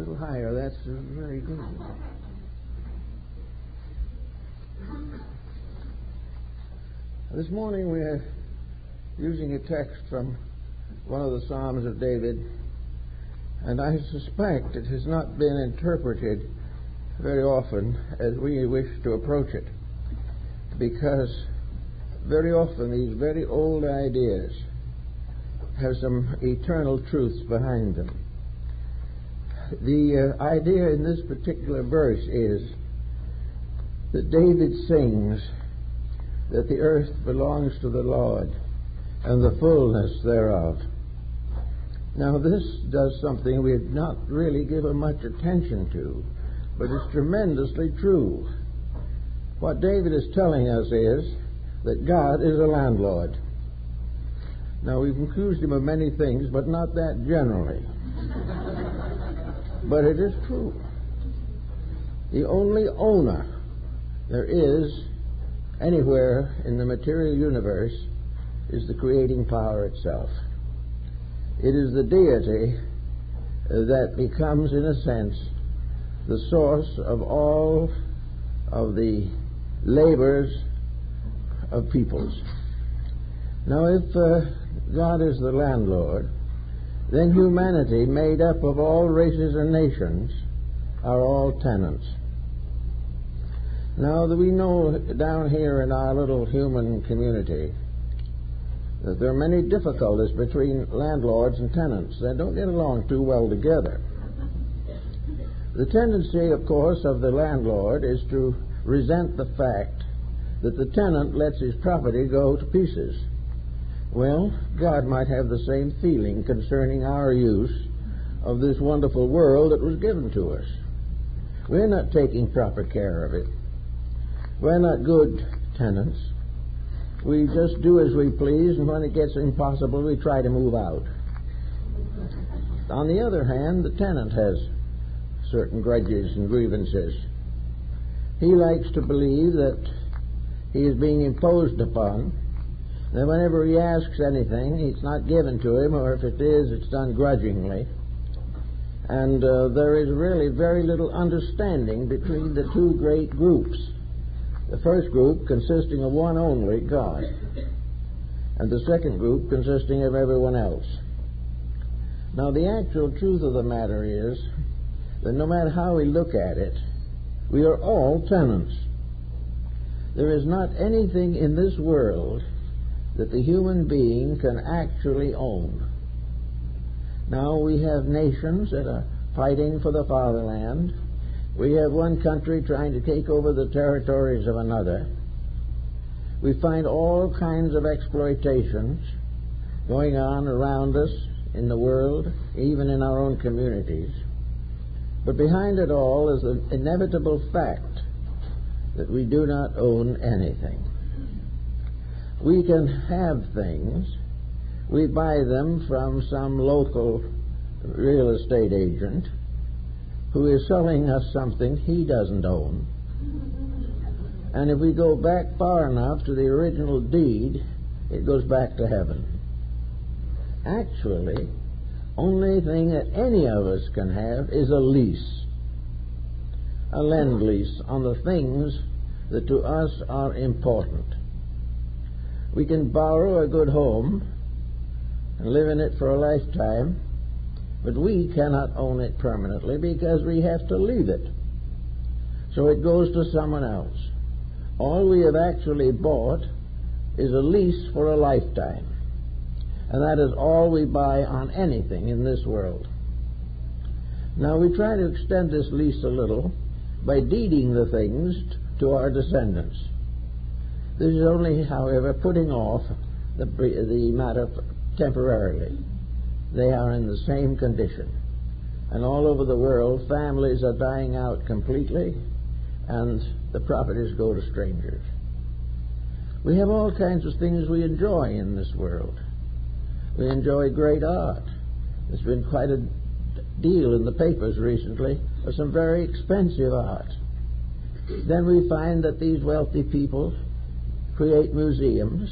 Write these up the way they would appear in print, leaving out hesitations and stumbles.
little higher. That's very good. This morning we are using a text from one of the Psalms of David, and I suspect it has not been interpreted very often as we wish to approach it, because very often these very old ideas have some eternal truths behind them. The idea in this particular verse is that David sings that the earth belongs to the Lord and the fullness thereof. Now this does something we had not really given much attention to, but it's tremendously true. What David is telling us is that God is a landlord. Now we've accused him of many things, but not that generally. But it is true. The only owner there is anywhere in the material universe is the creating power itself. It is the deity that becomes, in a sense, the source of all of the labors of peoples. Now, if God is the landlord, then humanity, made up of all races and nations, are all tenants. Now, we know down here in our little human community that there are many difficulties between landlords and tenants. They don't get along too well together. The tendency, of course, of the landlord is to resent the fact that the tenant lets his property go to pieces. Well, God might have the same feeling concerning our use of this wonderful world that was given to us. We're not taking proper care of it. We're not good tenants. We just do as we please, and when it gets impossible, we try to move out. On the other hand, the tenant has certain grudges and grievances. He likes to believe that he is being imposed upon, that whenever he asks anything, it's not given to him, or if it is, it's done grudgingly. And there is really very little understanding between the two great groups. The first group consisting of one only, God, and the second group consisting of everyone else. Now, the actual truth of the matter is that no matter how we look at it, we are all tenants. There is not anything in this world that the human being can actually own. Now, we have nations that are fighting for the fatherland. We have one country trying to take over the territories of another. We find all kinds of exploitations going on around us in the world, even in our own communities. But behind it all is the inevitable fact that we do not own anything. We can have things. We buy them from some local real estate agent who is selling us something he doesn't own. And if we go back far enough to the original deed, it goes back to heaven. Actually, only thing that any of us can have is a lease, a lend lease on the things that to us are important. We can borrow a good home and live in it for a lifetime, but we cannot own it permanently because we have to leave it. So it goes to someone else. All we have actually bought is a lease for a lifetime. And that is all we buy on anything in this world. Now we try to extend this lease a little by deeding the things to our descendants. This is only, however, putting off the matter temporarily. They are in the same condition. And all over the world, families are dying out completely, and the properties go to strangers. We have all kinds of things we enjoy in this world. We enjoy great art. There's been quite a deal in the papers recently of some very expensive art. Then we find that these wealthy people create museums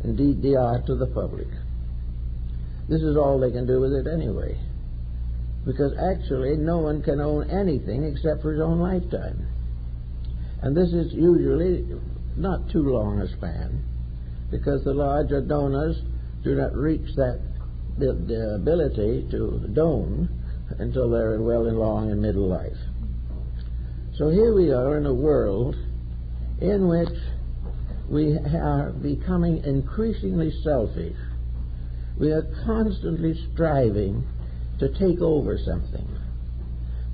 and deed the art to the public. This is all they can do with it anyway. because actually no one can own anything except for his own lifetime. And this is usually not too long a span, because the larger donors do not reach the ability to don until they're well and long in middle life. So here we are in a world in which we are becoming increasingly selfish. We are constantly striving to take over something.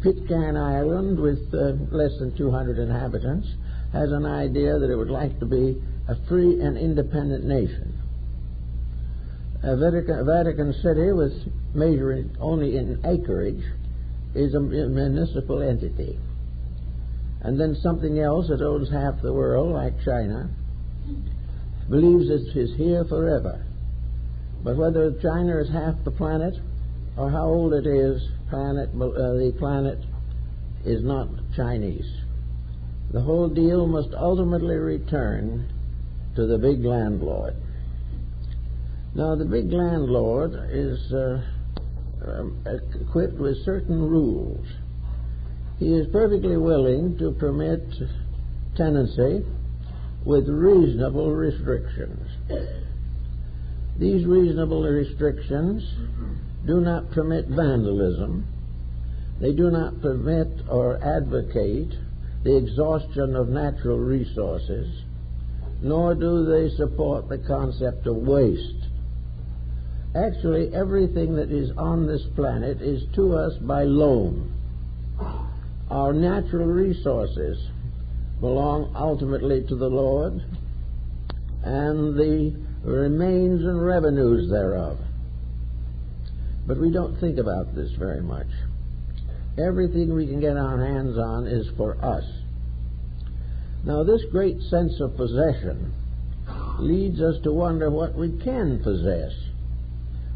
Pitcairn Island, with less than 200 inhabitants, has an idea that it would like to be a free and independent nation. Vatican City, with measuring only in acreage, is a municipal entity. And then something else that owns half the world, like China, believes it is here forever. But whether China is half the planet or how old it is, the planet is not Chinese. The whole deal must ultimately return to the big landlord. Now, the big landlord is equipped with certain rules. He is perfectly willing to permit tenancy with reasonable restrictions. These reasonable restrictions do not permit vandalism. They do not permit or advocate the exhaustion of natural resources, nor do they support the concept of waste. Actually, everything that is on this planet is to us by loan. Our natural resources belong ultimately to the Lord, and the remains and revenues thereof. But we don't think about this very much. Everything we can get our hands on is for us. Now, this great sense of possession leads us to wonder what we can possess.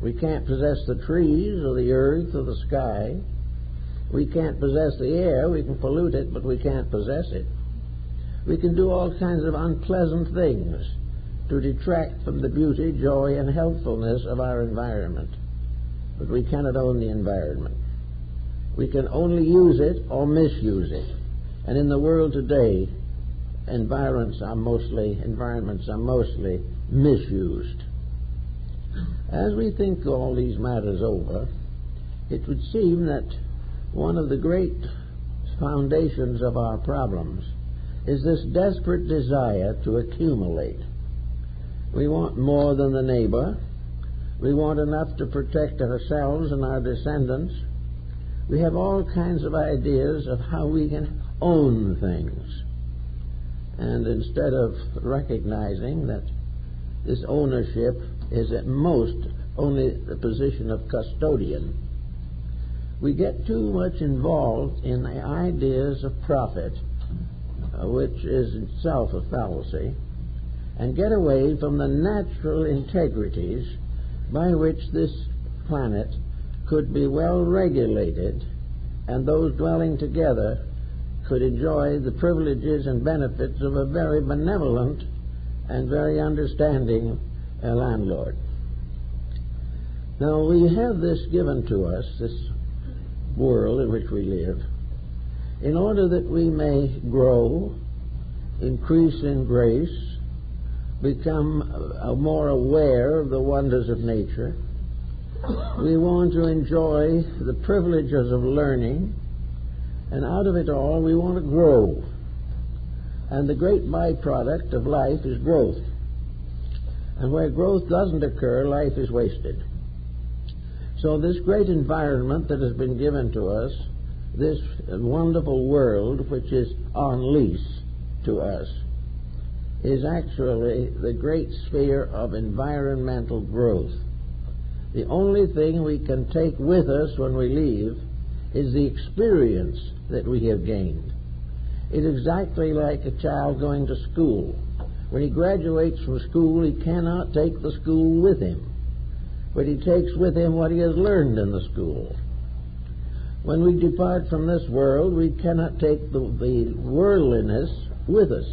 We can't possess the trees or the earth or the sky. We can't possess the air. We can pollute it, but we can't possess it. We can do all kinds of unpleasant things to detract from the beauty, joy, and healthfulness of our environment. But we cannot own the environment. We can only use it or misuse it. And in the world today, environments are mostly misused. As we think all these matters over, it would seem that one of the great foundations of our problems is this desperate desire to accumulate. We want more than the neighbor. We want enough to protect ourselves and our descendants. We have all kinds of ideas of how we can own things. And instead of recognizing that this ownership is at most only the position of custodian, we get too much involved in the ideas of profit, which is itself a fallacy, and get away from the natural integrities by which this planet could be well regulated, and those dwelling together could enjoy the privileges and benefits of a very benevolent and very understanding landlord. Now, we have this given to us, this world in which we live, in order that we may grow, increase in grace, become more aware of the wonders of nature. We want to enjoy the privileges of learning, and out of it all we want to grow. And the great byproduct of life is growth. And where growth doesn't occur, life is wasted. So this great environment that has been given to us, this wonderful world which is on lease to us, is actually the great sphere of environmental growth. The only thing we can take with us when we leave is the experience that we have gained. It's exactly like a child going to school. When he graduates from school, he cannot take the school with him, but he takes with him what he has learned in the school. When we depart from this world, we cannot take the worldliness with us.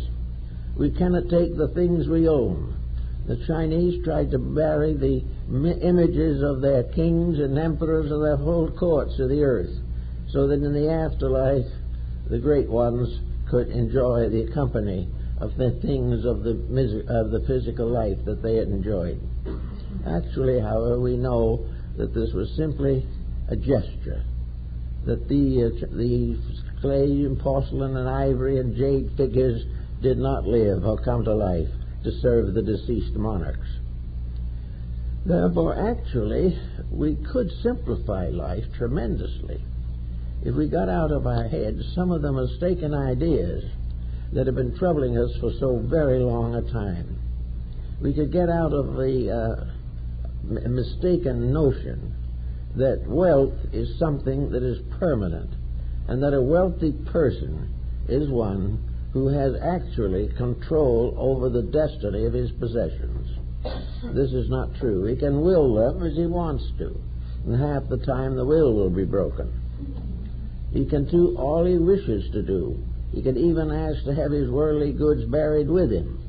We cannot take the things we own. The Chinese tried to bury the images of their kings and emperors of their whole courts of the earth, so that in the afterlife the great ones could enjoy the company of the things of the physical life that they had enjoyed. Actually, however, we know that this was simply a gesture, that the clay and porcelain and ivory and jade figures did not live or come to life to serve the deceased monarchs. Therefore, actually, we could simplify life tremendously if we got out of our heads some of the mistaken ideas that have been troubling us for so very long a time. We could get out of the mistaken notion that wealth is something that is permanent, and that a wealthy person is one who has actually control over the destiny of his possessions. This is not true. He can will them as he wants to, and half the time the will be broken. He can do all he wishes to do. He can even ask to have his worldly goods buried with him.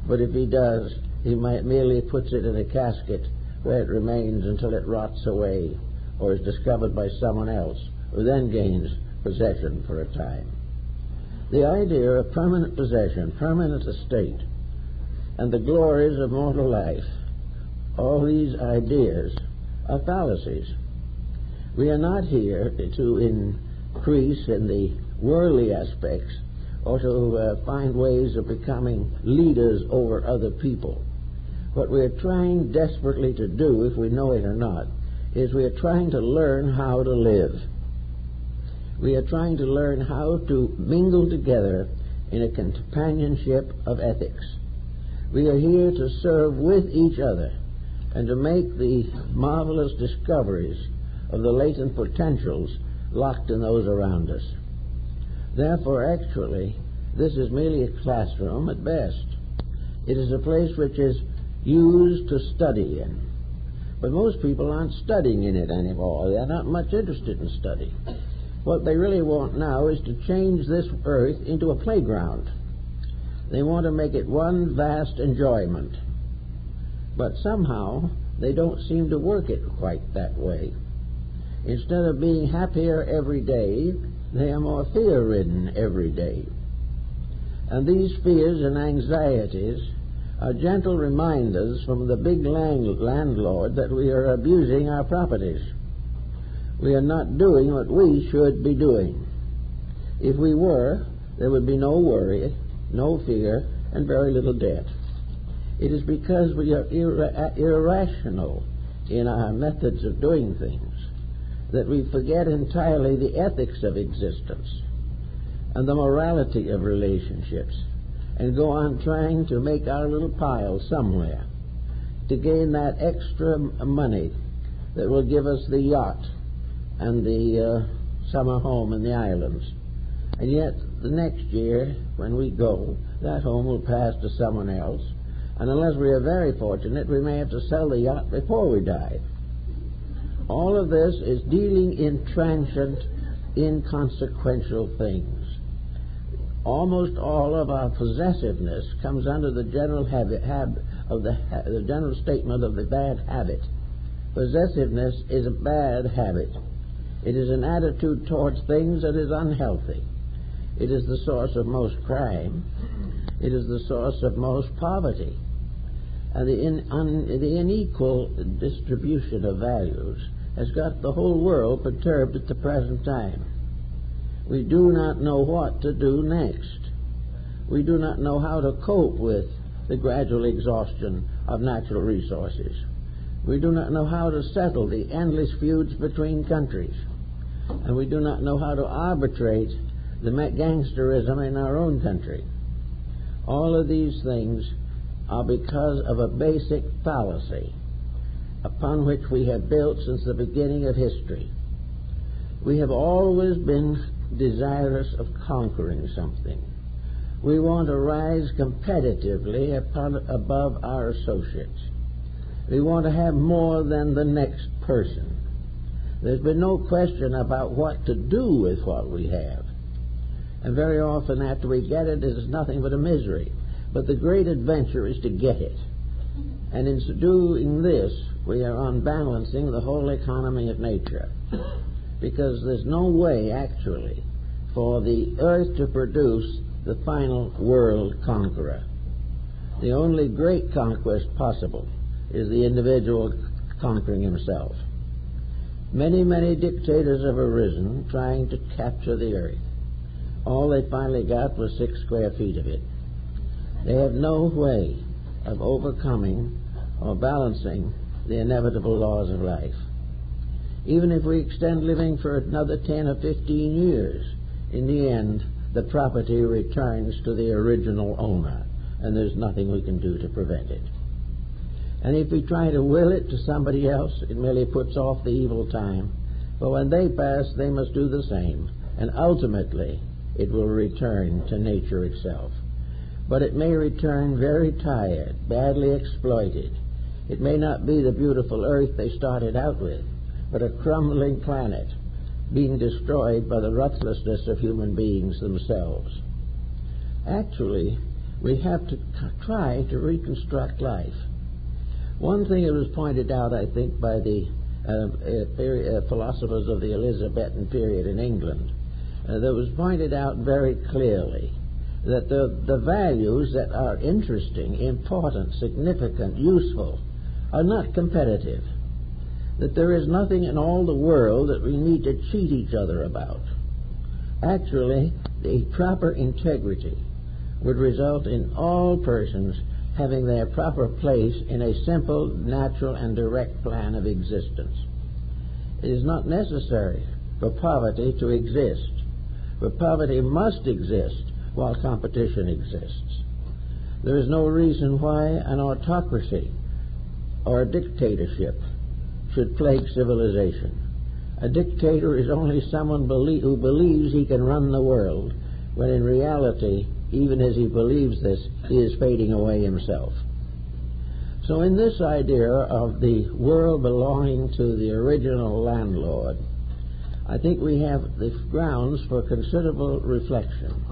But if he does, he might merely puts it in a casket where it remains until it rots away or is discovered by someone else, who then gains possession for a time. The idea of permanent possession, permanent estate, and the glories of mortal life, all these ideas are fallacies. We are not here to increase in the worldly aspects or to find ways of becoming leaders over other people. What we are trying desperately to do, if we know it or not, is we are trying to learn how to live. We are trying to learn how to mingle together in a companionship of ethics. We are here to serve with each other and to make the marvelous discoveries of the latent potentials locked in those around us. Therefore, actually, this is merely a classroom at best. It is a place which is used to study in. But most people aren't studying in it anymore. They're not much interested in study. What they really want now is to change this earth into a playground. They want to make it one vast enjoyment. But somehow they don't seem to work it quite that way. Instead of being happier every day, they are more fear-ridden every day. And these fears and anxieties are gentle reminders from the big landlord that we are abusing our properties. We are not doing what we should be doing. If we were, there would be no worry, no fear, and very little debt. It is because we are irrational in our methods of doing things that we forget entirely the ethics of existence and the morality of relationships, and go on trying to make our little pile somewhere to gain that extra money that will give us the yacht and the summer home in the islands. And yet the next year when we go, that home will pass to someone else, and unless we are very fortunate, we may have to sell the yacht before we die. All of this is dealing in transient, inconsequential things. Almost all of our possessiveness comes under the general the general statement of the bad habit. Possessiveness is a bad habit. It is an attitude towards things that is unhealthy. It is the source of most crime. It is the source of most poverty. And the unequal distribution of values has got the whole world perturbed at the present time. We do not know what to do next. We do not know how to cope with the gradual exhaustion of natural resources. We do not know how to settle the endless feuds between countries. And we do not know how to arbitrate the gangsterism in our own country. All of these things are because of a basic fallacy upon which we have built since the beginning of history. We have always been desirous of conquering something. We want to rise competitively above our associates. We want to have more than the next person. There's been no question about what to do with what we have. And very often after we get it, it is nothing but a misery. But the great adventure is to get it. And in doing this, we are unbalancing the whole economy of nature, because there's no way, actually, for the earth to produce the final world conqueror. The only great conquest possible is the individual conquering himself. Many, many dictators have arisen trying to capture the earth. All they finally got was 6 square feet of it. They have no way of overcoming or balancing the inevitable laws of life. Even if we extend living for another 10 or 15 years, in the end, the property returns to the original owner, and there's nothing we can do to prevent it. And if we try to will it to somebody else, it merely puts off the evil time. For when they pass, they must do the same, and ultimately it will return to nature itself. But it may return very tired, badly exploited. It may not be the beautiful earth they started out with, but a crumbling planet being destroyed by the ruthlessness of human beings themselves. Actually, we have to try to reconstruct life. One thing that was pointed out, I think, by the philosophers of the Elizabethan period in England, that was pointed out very clearly that the values that are interesting, important, significant, useful, are not competitive. That there is nothing in all the world that we need to cheat each other about. Actually, the proper integrity would result in all persons having their proper place in a simple, natural, and direct plan of existence. It is not necessary for poverty to exist, but poverty must exist while competition exists. There is no reason why an autocracy or a dictatorship should plague civilization. A dictator is only someone who believes he can run the world, when in reality, even as he believes this, he is fading away himself. So in this idea of the world belonging to the original landlord, I think we have the grounds for considerable reflection.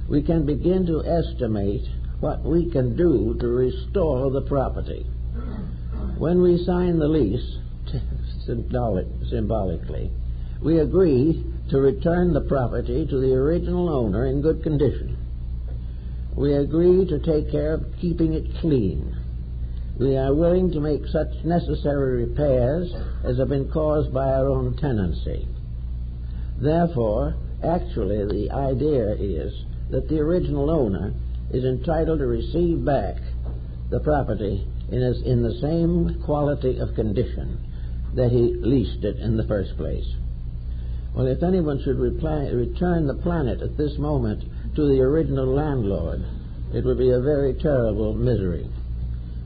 We can begin to estimate what we can do to restore the property. When we sign the lease, symbolically, we agree to return the property to the original owner in good condition. We agree to take care of keeping it clean. We are willing to make such necessary repairs as have been caused by our own tenancy. Therefore, actually, the idea is that the original owner is entitled to receive back the property in the same quality of condition that he leased it in the first place. Well, if anyone should return the planet at this moment to the original landlord, it would be a very terrible misery.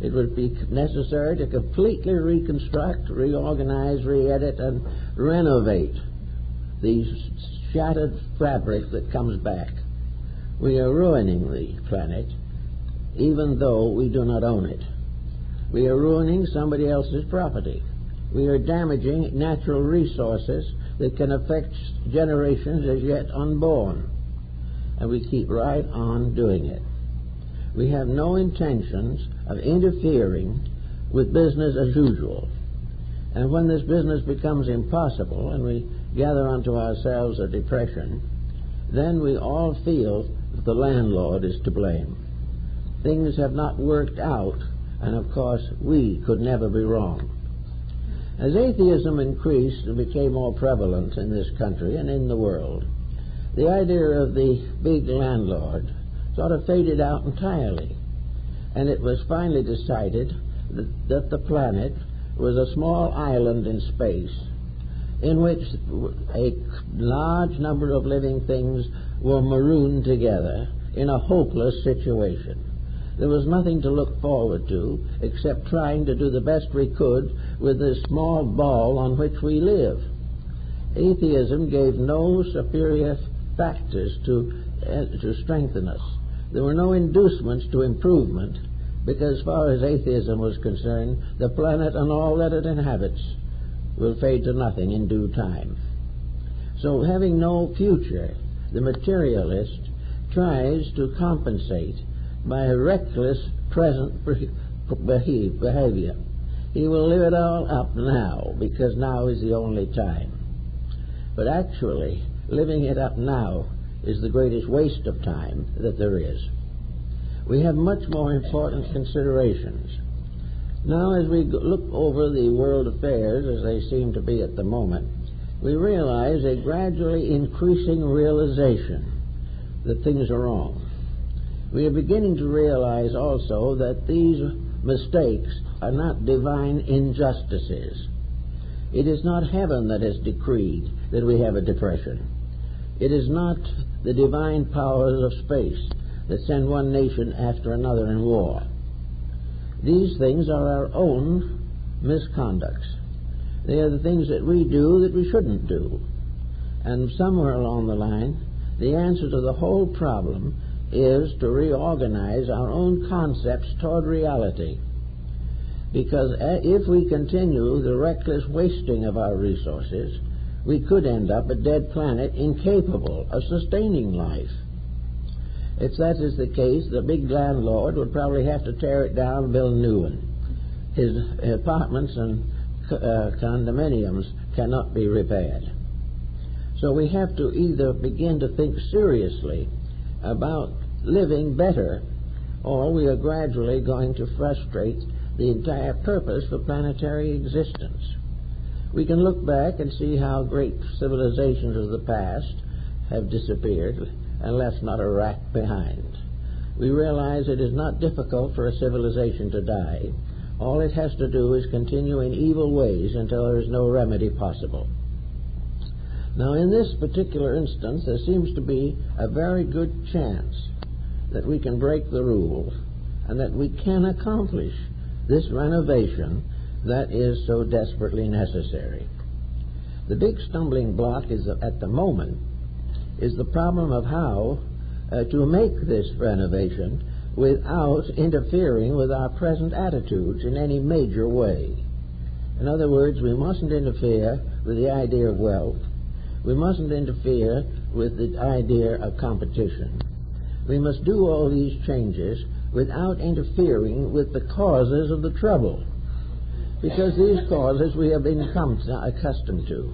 It would be necessary to completely reconstruct, reorganize, re-edit, and renovate the shattered fabric that comes back. We are ruining the planet, even though we do not own it. We are ruining somebody else's property. We are damaging natural resources that can affect generations as yet unborn. And we keep right on doing it. We have no intentions of interfering with business as usual. And when this business becomes impossible and we gather unto ourselves a depression, then we all feel that the landlord is to blame. Things have not worked out, and of course we could never be wrong. As atheism increased and became more prevalent in this country and in the world, the idea of the big landlord sort of faded out entirely, and it was finally decided that the planet was a small island in space in which a large number of living things were marooned together in a hopeless situation. There was nothing to look forward to except trying to do the best we could with this small ball on which we live. Atheism gave no superior factors to strengthen us. There were no inducements to improvement, because as far as atheism was concerned, the planet and all that it inhabits will fade to nothing in due time. So having no future, the materialist tries to compensate by a reckless present behavior. He will live it all up now, because now is the only time. But actually, living it up now is the greatest waste of time that there is. We have much more important considerations. Now, as we look over the world affairs as they seem to be at the moment, we realize a gradually increasing realization that things are wrong. We are beginning to realize also that these mistakes are not divine injustices. It is not heaven that has decreed that we have a depression. It is not the divine powers of space that send one nation after another in war. These things are our own misconducts. They are the things that we do that we shouldn't do. And somewhere along the line, the answer to the whole problem is to reorganize our own concepts toward reality. Because if we continue the reckless wasting of our resources, we could end up a dead planet incapable of sustaining life. If that is the case, the big landlord would probably have to tear it down and build a new one. His apartments and condominiums cannot be repaired. So we have to either begin to think seriously about living better, or we are gradually going to frustrate the entire purpose for planetary existence. We can look back and see how great civilizations of the past have disappeared and left not a rack behind. We realize it is not difficult for a civilization to die. All it has to do is continue in evil ways until there is no remedy possible. Now, in this particular instance, there seems to be a very good chance that we can break the rules and that we can accomplish this renovation that is so desperately necessary. The big stumbling block is, at the moment, is the problem of how to make this renovation without interfering with our present attitudes in any major way. In other words, we mustn't interfere with the idea of wealth. We mustn't interfere with the idea of competition. We must do all these changes without interfering with the causes of the trouble, because these causes we have become accustomed to.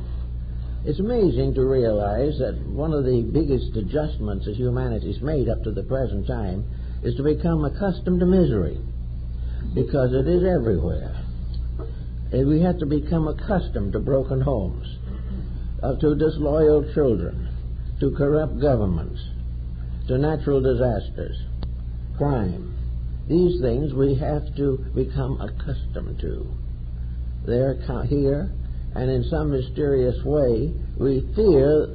It's amazing to realize that one of the biggest adjustments that humanity's made up to the present time is to become accustomed to misery, because it is everywhere. And we have to become accustomed to broken homes, to disloyal children, to corrupt governments, to natural disasters, crime. These things we have to become accustomed to. They're here, and in some mysterious way, we fear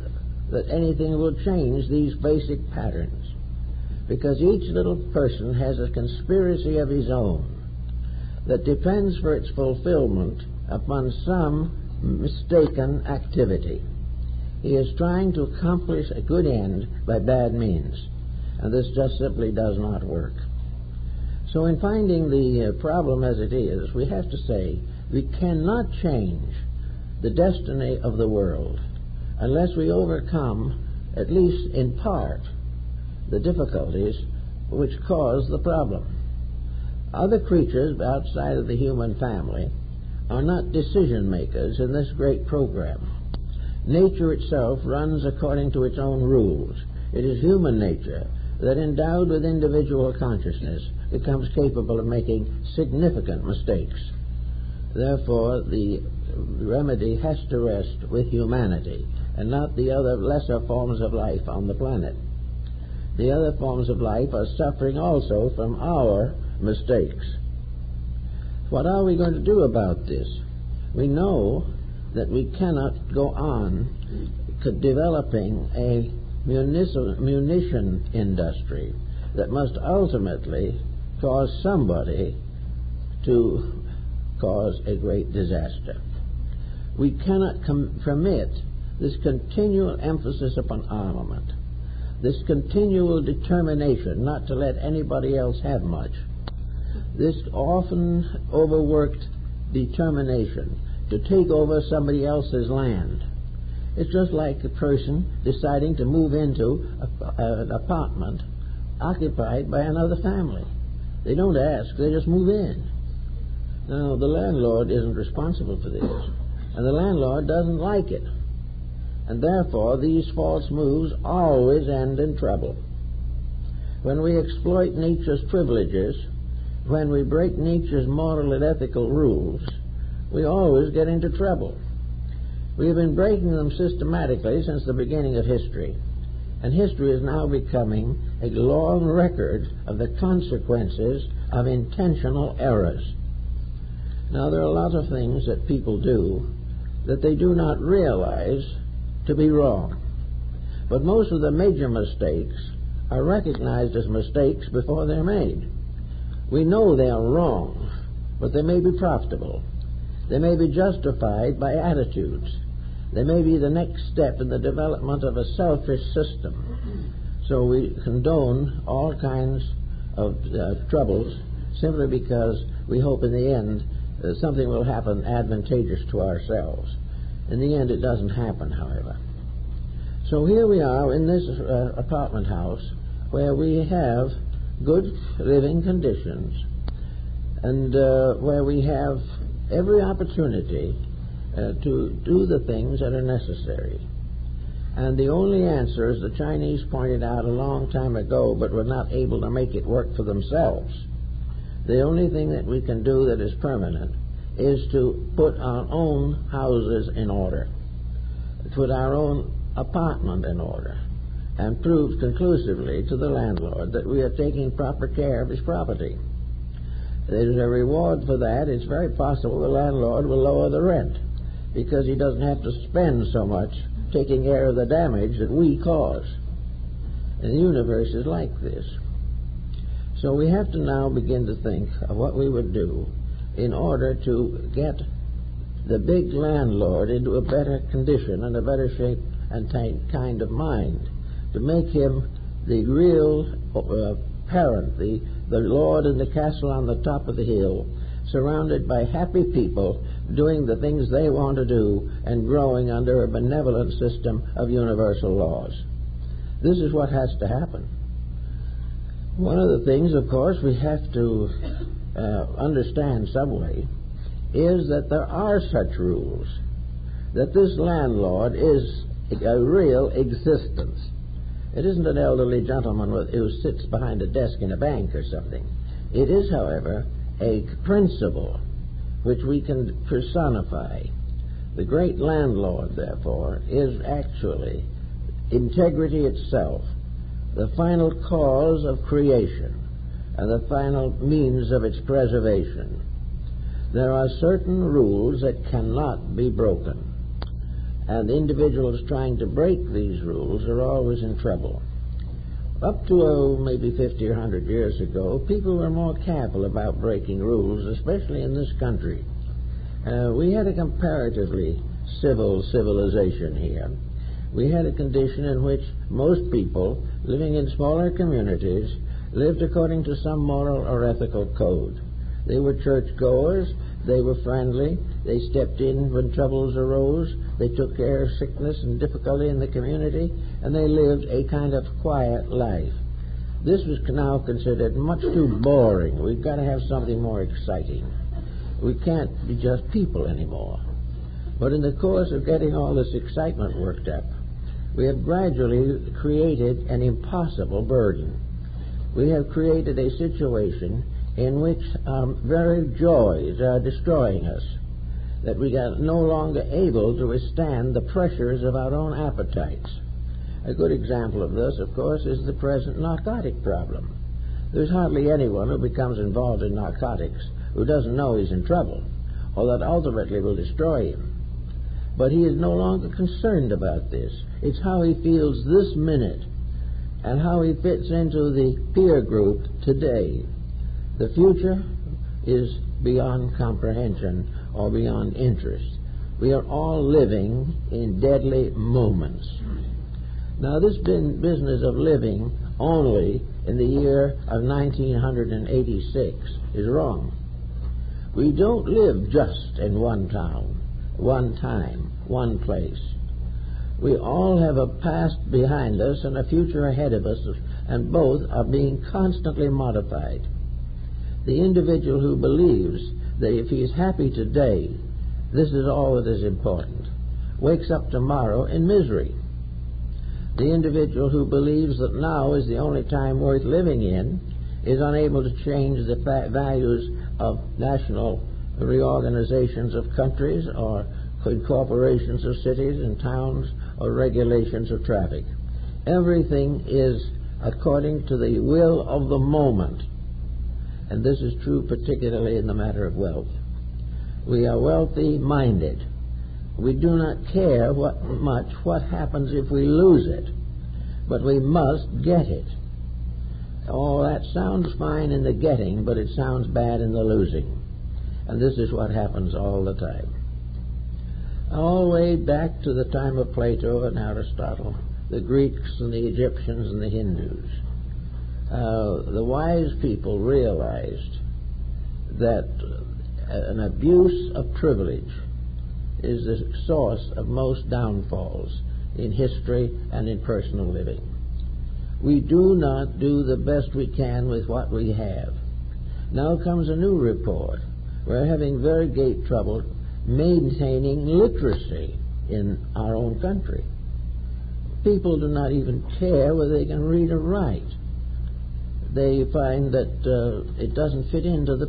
that anything will change these basic patterns, because each little person has a conspiracy of his own that depends for its fulfillment upon some mistaken activity. He is trying to accomplish a good end by bad means, and this just simply does not work. So in finding the problem as it is, we have to say we cannot change the destiny of the world unless we overcome, at least in part, the difficulties which cause the problem. Other creatures outside of the human family are not decision makers in this great program. Nature itself runs according to its own rules. It is human nature that, endowed with individual consciousness, becomes capable of making significant mistakes. Therefore, the remedy has to rest with humanity and not the other lesser forms of life on the planet. The other forms of life are suffering also from our mistakes. What are we going to do about this? We know that we cannot go on developing a munition industry that must ultimately cause somebody to cause a great disaster. We cannot permit this continual emphasis upon armament, this continual determination not to let anybody else have much, this often overworked determination to take over somebody else's land. It's just like a person deciding to move into an apartment occupied by another family. They don't ask, they just move in. Now, the landlord isn't responsible for this, and the landlord doesn't like it. And therefore, these false moves always end in trouble. When we exploit nature's privileges, when we break nature's moral and ethical rules, we always get into trouble. We have been breaking them systematically since the beginning of history, and history is now becoming a long record of the consequences of intentional errors. Now, there are a lot of things that people do that they do not realize to be wrong. But most of the major mistakes are recognized as mistakes before they're made. We know they are wrong, but they may be profitable. They may be justified by attitudes. They may be the next step in the development of a selfish system. So we condone all kinds of troubles simply because we hope in the end something will happen advantageous to ourselves. In the end, it doesn't happen, however. So here we are in this apartment house where we have good living conditions and where we have every opportunity to do the things that are necessary. And the only answer, as the Chinese pointed out a long time ago, but were not able to make it work for themselves, the only thing that we can do that is permanent is to put our own houses in order, put our own apartment in order, and prove conclusively to the landlord that we are taking proper care of his property. There's a reward for that. It's very possible the landlord will lower the rent because he doesn't have to spend so much taking care of the damage that we cause. And the universe is like this. So we have to now begin to think of what we would do in order to get the big landlord into a better condition and a better shape and kind of mind, to make him the real parent, the lord in the castle on the top of the hill, surrounded by happy people doing the things they want to do and growing under a benevolent system of universal laws. This is what has to happen. One of the things, of course, we have to understand some way is that there are such rules, that this landlord is a real existence. It isn't an elderly gentleman who sits behind a desk in a bank or something. It is, however, a principle which we can personify. The great landlord, therefore, is actually integrity itself, the final cause of creation and the final means of its preservation. There are certain rules that cannot be broken, and individuals trying to break these rules are always in trouble. Up to maybe 50 or 100 years ago, people were more careful about breaking rules, especially in this country. We had a comparatively civil civilization here. We had a condition in which most people living in smaller communities lived according to some moral or ethical code. They were churchgoers, they were friendly, they stepped in when troubles arose, they took care of sickness and difficulty in the community, and they lived a kind of quiet life. This was now considered much too boring. We've got to have something more exciting. We can't be just people anymore. But in the course of getting all this excitement worked up, we have gradually created an impossible burden. We have created a situation in which very joys are destroying us, that we are no longer able to withstand the pressures of our own appetites. A good example of this, of course, is the present narcotic problem. There's hardly anyone who becomes involved in narcotics who doesn't know he's in trouble, or that ultimately will destroy him. But he is no longer concerned about this. It's how he feels this minute and how he fits into the peer group today. The future is beyond comprehension or beyond interest. We are all living in deadly moments. Now, this business of living only in the year of 1986 is wrong. We don't live just in one town, one time, one place. We all have a past behind us and a future ahead of us, and both are being constantly modified. The individual who believes that if he is happy today, this is all that is important, wakes up tomorrow in misery. The individual who believes that now is the only time worth living in is unable to change the values of national reorganizations of countries or incorporations of cities and towns or regulations of traffic. Everything is according to the will of the moment. And this is true particularly in the matter of wealth. We are wealthy-minded. We do not care much what happens if we lose it, but we must get it. Oh, that sounds fine in the getting, but it sounds bad in the losing. And this is what happens all the time. All the way back to the time of Plato and Aristotle, the Greeks and the Egyptians and the Hindus, the wise people realized that an abuse of privilege is the source of most downfalls in history and in personal living. We do not do the best we can with what we have. Now comes a new report. We're having very great trouble maintaining literacy in our own country. People do not even care whether they can read or write. They find that it doesn't fit into the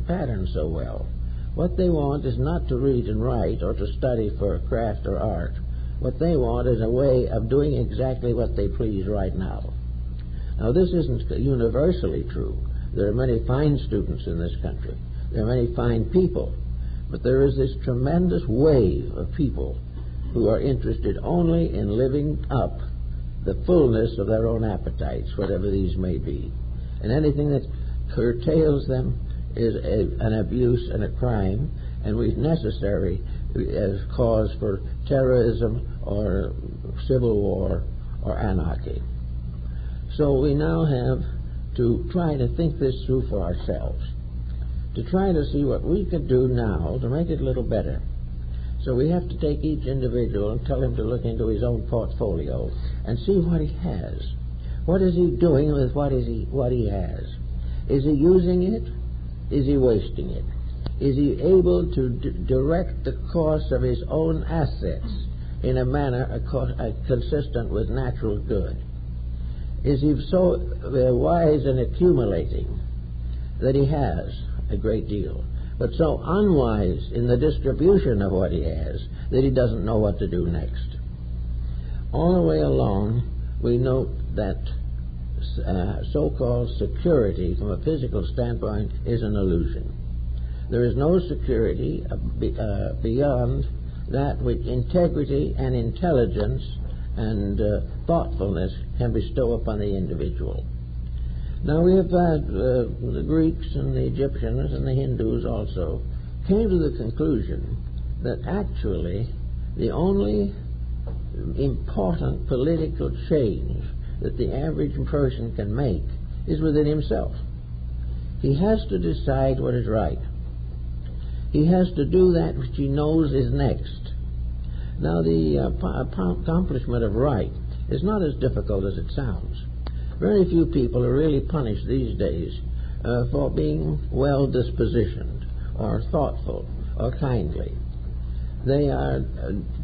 pattern so well. What they want is not to read and write or to study for a craft or art. What they want is a way of doing exactly what they please right now. Now, this isn't universally true. There are many fine students in this country. There are many fine people. But there is this tremendous wave of people who are interested only in living up the fullness of their own appetites, whatever these may be. And anything that curtails them is an abuse and a crime, and is necessary as cause for terrorism or civil war or anarchy. So we now have to try to think this through for ourselves, to try to see what we could do now to make it a little better. So we have to take each individual and tell him to look into his own portfolio and see what he has. What is he doing with what he has? Is he using it? Is he wasting it? Is he able to direct the course of his own assets in a manner consistent with natural good? Is he so wise in accumulating that he has a great deal, but so unwise in the distribution of what he has that he doesn't know what to do next? All the way along, we note that so-called security from a physical standpoint is an illusion. There is no security beyond that which integrity and intelligence and thoughtfulness can bestow upon the individual. Now we have had the Greeks and the Egyptians and the Hindus also came to the conclusion that actually the only important political change that the average person can make is within himself. He has to decide what is right. He has to do that which he knows is next. Now the accomplishment of right is not as difficult as it sounds. Very few people are really punished these days for being well-dispositioned or thoughtful or kindly. They are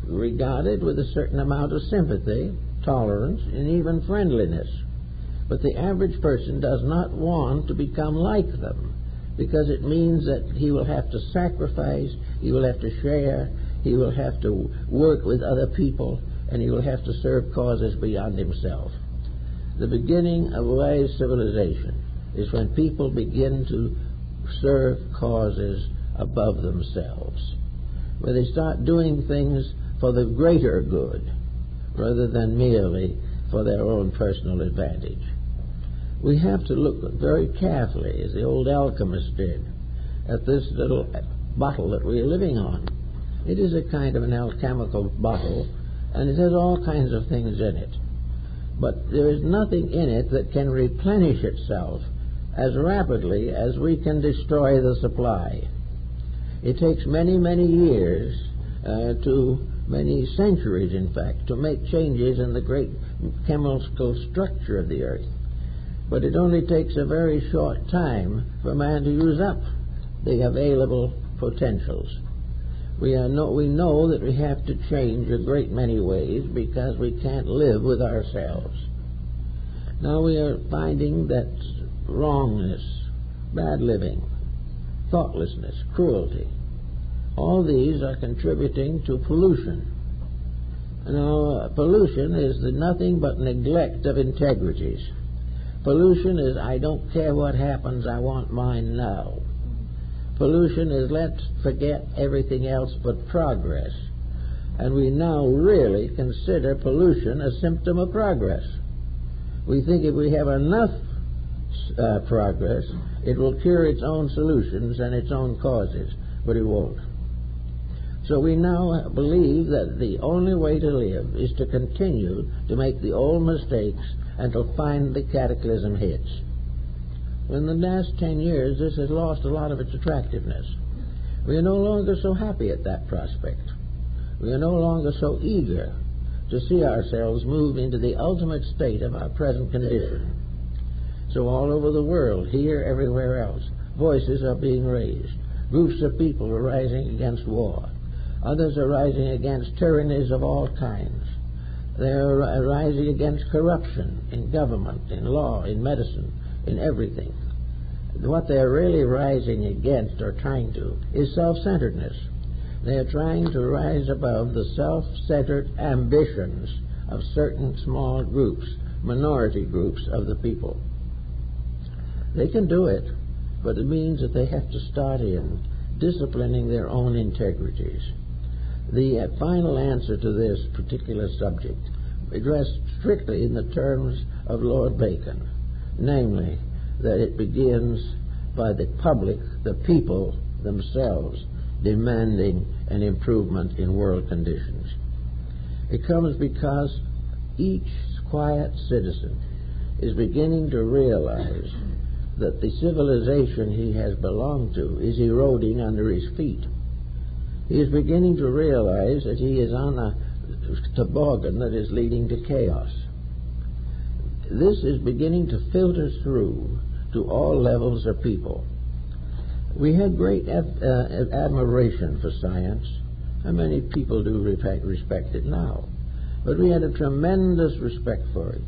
regarded with a certain amount of sympathy, tolerance, and even friendliness. But the average person does not want to become like them, because it means that he will have to sacrifice, he will have to share, he will have to work with other people, and he will have to serve causes beyond himself. The beginning of wise civilization is when people begin to serve causes above themselves, where they start doing things for the greater good rather than merely for their own personal advantage. We have to look very carefully, as the old alchemist did, at this little bottle that we are living on. It is a kind of an alchemical bottle, and it has all kinds of things in it. But there is nothing in it that can replenish itself as rapidly as we can destroy the supply. It takes many, many years, many centuries, in fact, to make changes in the great chemical structure of the earth. But it only takes a very short time for man to use up the available potentials. We know that we have to change a great many ways because we can't live with ourselves. Now we are finding that wrongness, bad living, thoughtlessness, cruelty, all these are contributing to pollution. Now, pollution is nothing but neglect of integrities. Pollution is, I don't care what happens, I want mine now. Pollution is, let's forget everything else but progress. And we now really consider pollution a symptom of progress. We think if we have enough progress, it will cure its own solutions and its own causes, but it won't. So we now believe that the only way to live is to continue to make the old mistakes until finally the cataclysm hits. In the last 10 years, this has lost a lot of its attractiveness. We are no longer so happy at that prospect. We are no longer so eager to see ourselves move into the ultimate state of our present condition. So all over the world, here, everywhere else, voices are being raised. Groups of people are rising against war. Others are rising against tyrannies of all kinds. They are rising against corruption in government, in law, in medicine, in everything. What they're really rising against, or trying to, is self-centeredness. They are trying to rise above the self-centered ambitions of certain small groups, minority groups of the people. They can do it, but it means that they have to start in disciplining their own integrities. The final answer to this particular subject addressed strictly in the terms of Lord Bacon, namely that it begins by the public, the people themselves, demanding an improvement in world conditions. It comes because each quiet citizen is beginning to realize that the civilization he has belonged to is eroding under his feet. He is beginning to realize that he is on a toboggan that is leading to chaos. This is beginning to filter through to all levels of people. We had great admiration for science, and many people do respect it now. But we had a tremendous respect for it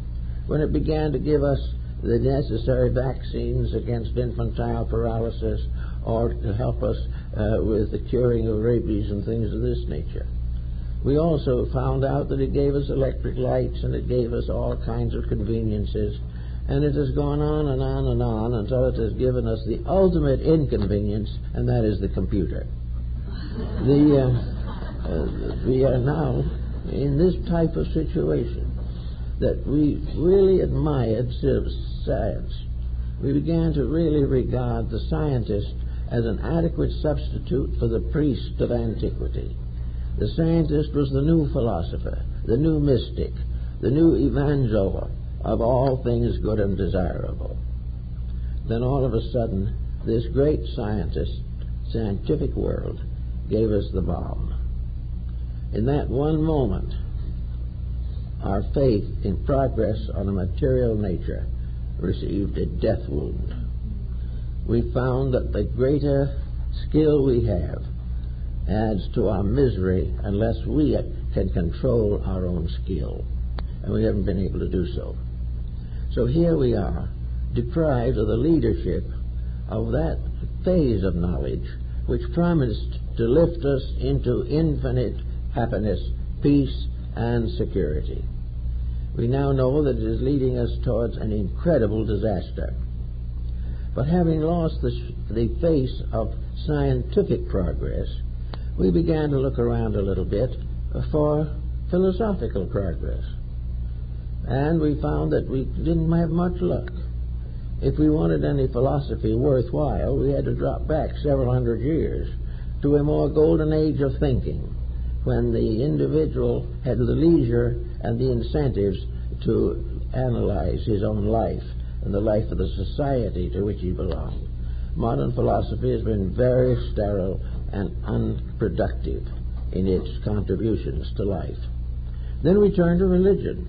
when it began to give us the necessary vaccines against infantile paralysis, or to help us with the curing of rabies and things of this nature. We also found out that it gave us electric lights, and it gave us all kinds of conveniences, and it has gone on and on and on until it has given us the ultimate inconvenience, and that is the computer. We are now in this type of situation that we really admired science. We began to really regard the scientist as an adequate substitute for the priest of antiquity. The scientist was the new philosopher, the new mystic, the new evangel of all things good and desirable. Then all of a sudden, this great scientific world gave us the bomb. In that one moment, our faith in progress on a material nature received a death wound. We found that the greater skill we have adds to our misery unless we can control our own skill, and we haven't been able to do so. So here we are, deprived of the leadership of that phase of knowledge which promised to lift us into infinite happiness, peace, and security. We now know that it is leading us towards an incredible disaster. But having lost the face of scientific progress, we began to look around a little bit for philosophical progress. And we found that we didn't have much luck. If we wanted any philosophy worthwhile, we had to drop back several hundred years to a more golden age of thinking, when the individual had the leisure and the incentives to analyze his own life and the life of the society to which he belonged. Modern philosophy has been very sterile and unproductive in its contributions to life. Then we turn to religion.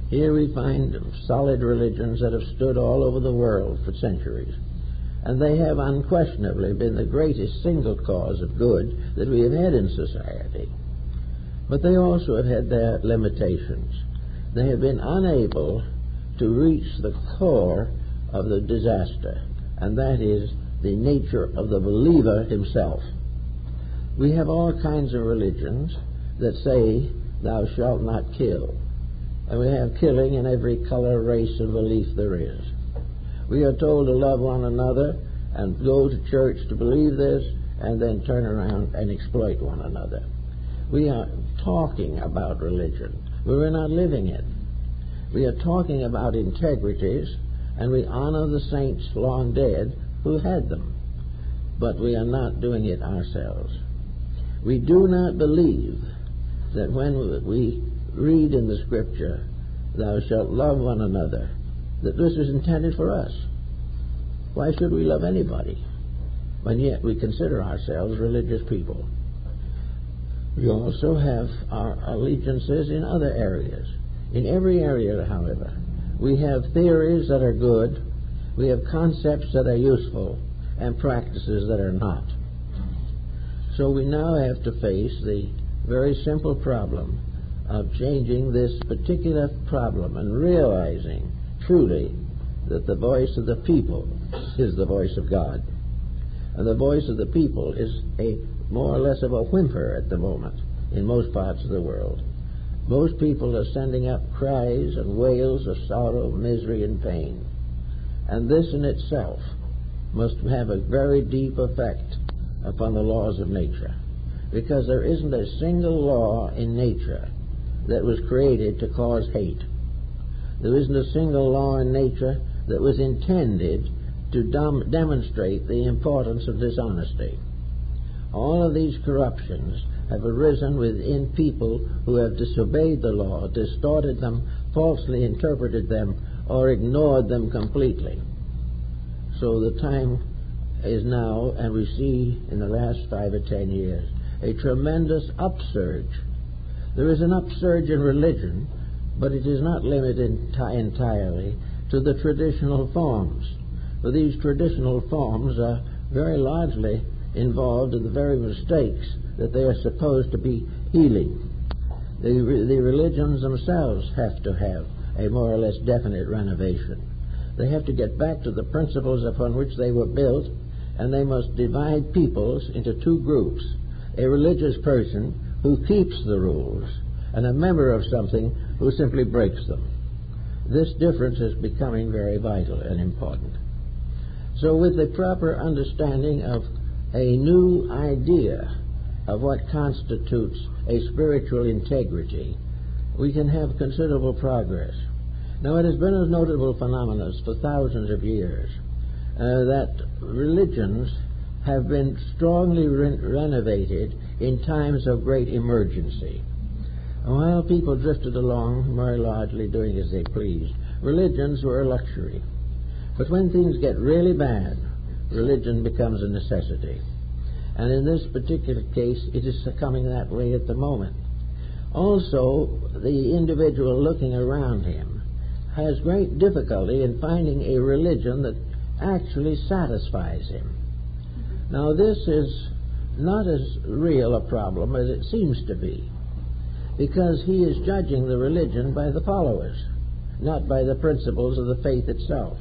Here we find solid religions that have stood all over the world for centuries, and they have unquestionably been the greatest single cause of good that we have had in society. But they also have had their limitations. They have been unable to reach the core of the disaster, and that is the nature of the believer himself. We have all kinds of religions that say, "Thou shalt not kill." And we have killing in every color, race, and belief there is. We are told to love one another and go to church to believe this and then turn around and exploit one another. We are talking about religion, but we're not living it. We are talking about integrities, and we honor the saints long dead who had them, but we are not doing it ourselves. We do not believe that when we read in the Scripture, "Thou shalt love one another," that this is intended for us. Why should we love anybody when yet we consider ourselves religious people? We also have our allegiances in other areas. In every area, however, we have theories that are good, we have concepts that are useful, and practices that are not. So we now have to face the very simple problem of changing this particular problem and realizing truly that the voice of the people is the voice of God. And the voice of the people is more or less of a whimper at the moment in most parts of the world. Most people are sending up cries and wails of sorrow, misery, and pain. And this in itself must have a very deep effect upon the laws of nature, because there isn't a single law in nature that was created to cause hate. There isn't a single law in nature that was intended to demonstrate the importance of dishonesty. All of these corruptions have arisen within people who have disobeyed the law, distorted them, falsely interpreted them, or ignored them completely. So the time is now, and we see in the last 5 or 10 years, a tremendous upsurge. There is an upsurge in religion, but it is not limited entirely to the traditional forms. For these traditional forms are very largely involved in the very mistakes that they are supposed to be healing. The religions themselves have to have a more or less definite renovation. They have to get back to the principles upon which they were built, and they must divide peoples into two groups: a religious person who keeps the rules, and a member of something who simply breaks them. This difference is becoming very vital and important. So with the proper understanding of a new idea of what constitutes a spiritual integrity, we can have considerable progress. Now, it has been a notable phenomenon for thousands of years that religions have been strongly renovated in times of great emergency. While people drifted along very largely doing as they pleased, religions were a luxury. But when things get really bad, religion becomes a necessity. And in this particular case, it is coming that way at the moment. Also, the individual looking around him has great difficulty in finding a religion that actually satisfies him. Now, this is not as real a problem as it seems to be, because he is judging the religion by the followers, not by the principles of the faith itself.